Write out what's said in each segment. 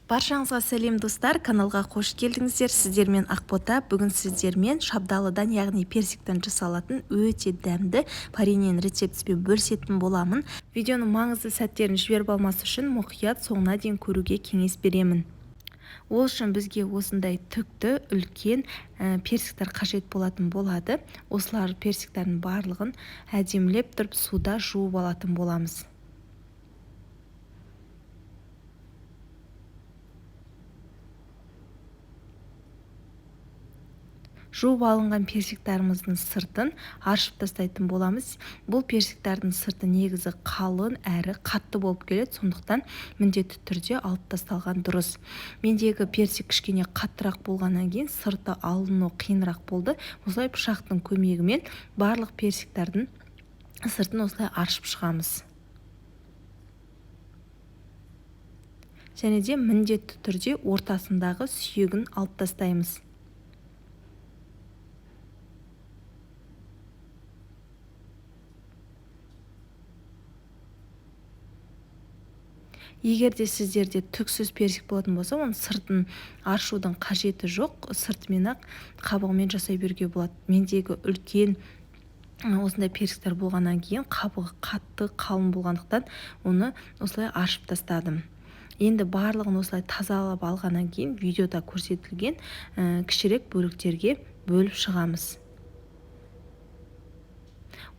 Баршаңызға сәлем достар, каналға қош келдіңіздер. Сіздермен Ақбота. Бүгін сіздермен шабдалыдан, яғни персиктен жасалатын өте дәмді вареньенің рецептімен бөлісетін боламын. Видеоның маңызды сәттерін жіберіп алмас үшін мұқият соңына дейін көруге кеңес беремін. Ол үшін бізге осындай түкті, үлкен персиктер қажет болатын болады. Осылар персиктердің барлығын әдемілеп тұрып суда жуып алатын боламыз. Жуып алынған персиктеріміздің сыртын аршып тастайтын боламыз. Бұл персиктердің сырты негізі қалың әрі қатты болып келеді, сондықтан міндетті түрде алып тасталған дұрыс. Мендегі персик кішкене қаттырақ болғаннан кейін сырты алыну қиынырақ болды. Осылай пышақтың көмегімен барлық персиктердің сыртын осылай аршып шығамыз. Және де міндетті түрде ортасындағы сүйегін алып тастаймыз. Егер де сіздерде түксіз персик болатын болса, оның сыртын аршудың қажеті жоқ. Сыртымен-ақ қабығымен жасай беруге болады. Мендегі үлкен осындай персиктер болғаннан кейін қабығы қатты, қалың болғандықтан оны осылай аршып тастадым. Енді барлығын осылай тазалап алғаннан кейін видеода көрсетілген кішірек бөліктерге бөліп шығамыз.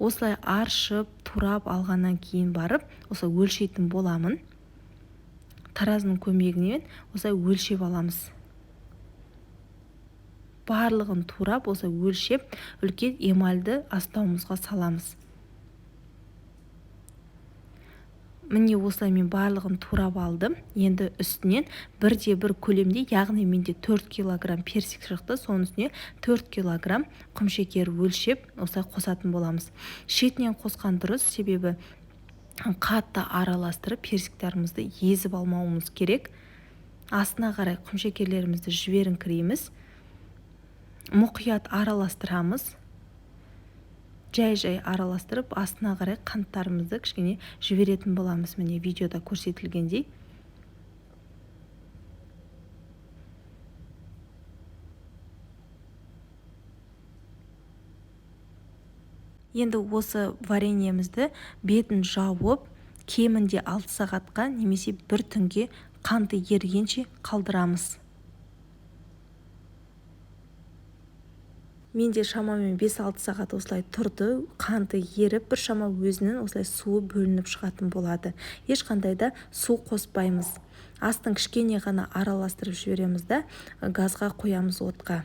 Осылай аршып, турап алғаннан кейін барып, осылай өлшейтін боламын. Таразының көмегімен осылай өлшеп аламыз. Барлығын турап, осылай өлшеп, үлкен эмальді астауымызға саламыз. Міне осылай мен барлығын турап алдым. Енді үстінен бірде-бір көлемде, яғни менде 4 килограмм персик шықты, соның үстіне 4 килограмм құмшекер өлшеп, осылай қосатын боламыз. Шетінен қосқан дұрыс, себебі қатты араластырып персиктерімізді езіп алмауымыз керек. Астына қарай құмшекерлерімізді жіберіңкіреміз. Мұқият араластырамыз. Жай-жай араластырып, астына қарай қанттарымызды кішкене жіберетін боламыз. Міне видеода көрсетілгендей. Енді осы вареньемізді бетін жауып, кемінде 6 сағатқа немесе 1 түнге қанты ерігенше қалдырамыз. Менде шамамен 5-6 сағат осылай тұрды, қанты еріп, бір шама өзінің осылай суы бөлініп шығатын болады. Ешқандай да су қоспаймыз. Астын кішкене ғана араластырып жібереміз да газға қоямыз отқа.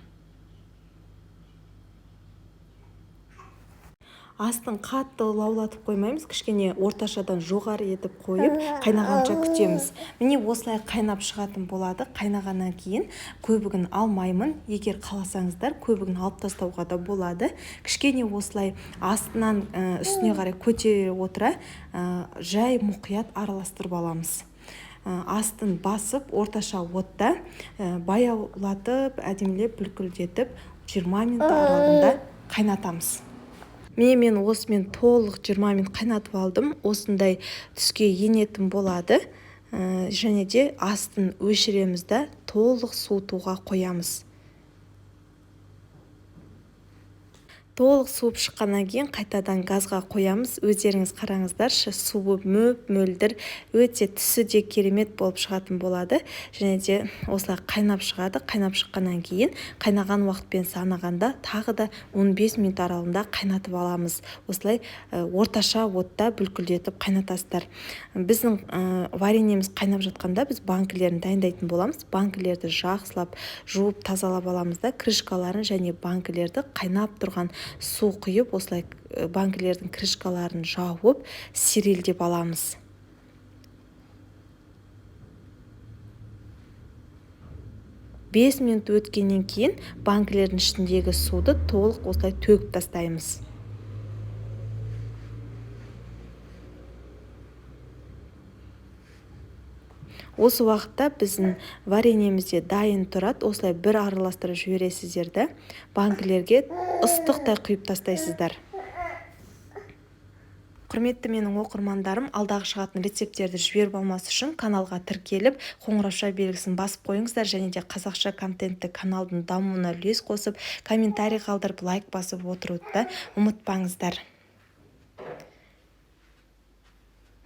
Астын қатты лаулатып қоймаймыз, кішкене орташадан жоғары етіп қойып, қайнағанша күтеміз. Міне осылай қайнап шығатын болады. Қайнағаннан кейін көбігін алмаймын. Егер қаласаңыздар, көбігін алып тастауға да болады. Кішкене осылай астынан үстіне қарай көтере отыра, жай мұқият араластырып аламыз. Астын басып, орташа отта баяулатып, әдемілеп, бүлкілдетіп 20 минут аралығында қайнатамыз. Мен осымен толық 20 минут қайнатып алдым. Осындай түске енетін болады. Және де астын өшіреміз да толық суытуға қоямыз. Толық суып шыққаннан кейін қайтадан газға қоямыз. Өздеріңіз қараңыздаршы, суы мөп-мөлдір, өте түсі де керемет болып шығатын болады. Және де осылай қайнап шығады. Қайнап шыққаннан кейін қайнаған уақытпен санағанда тағы да 15 минут аралығында қайнатып аламыз. Осылай орташа отта бүлкілдетіп қайнатасыздар. Біздің вареньеміз қайнап жатқанда біз банкілерін дайындайтын боламыз. Банкілерді жақсылап жуып тазалап аламыз да, крышкаларын және банкілерді қайнап тұрған су құйып, осылай банкілердің крышкаларын жауып, стерильдеп аламыз. Бес минут өткеннен кейін банкілердің ішіндегі суды толық осылай төгіп тастаймыз. Осы уақытта біздің вареньемізде дайын тұрады. Осылай бір араластырып жібересіздерді. Банкілерге ыстықтай құйып тастайсыздар. Құрметті менің оқырмандарым, алдағы шығатын рецепттерді жіберіп алмас үшін каналға тіркеліп, қоңырауша белгісін басып қойыңыздар, және де қазақша контентті каналдың дамуына үлес қосып, комментарий қалдырып, лайк басып отыруды ұмытпаңыздар.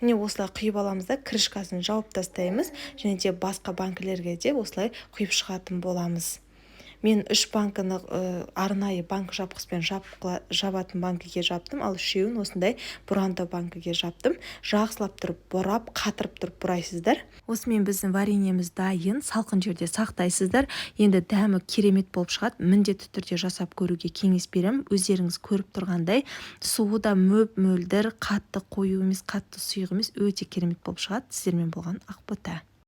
Міне осылай құйып аламыз да крышкасын жауып тастаймыз, және де басқа банкілерге де осылай құйып шығатын боламыз. Мен 3 банкіні арнайы банк жапқыспен жабатын банкіге жаптым, ал 3-еуін осындай бұранды банкіге жаптым. Жақсылап тұрып борап, қатырып тұрып бұрайсыздар. Осымен біздің вареньеміз дайын, салқын жерде сақтайсыздар. Енді дәмі керемет болып шығады. Міндетті түрде жасап көруге кеңес беремін. Өздеріңіз көріп тұрғандай, суы да мөп-мөлдір, қатты қою емес, қатты сұйық емес, өте керемет болып шығады. Сіздермен болған Ақбота.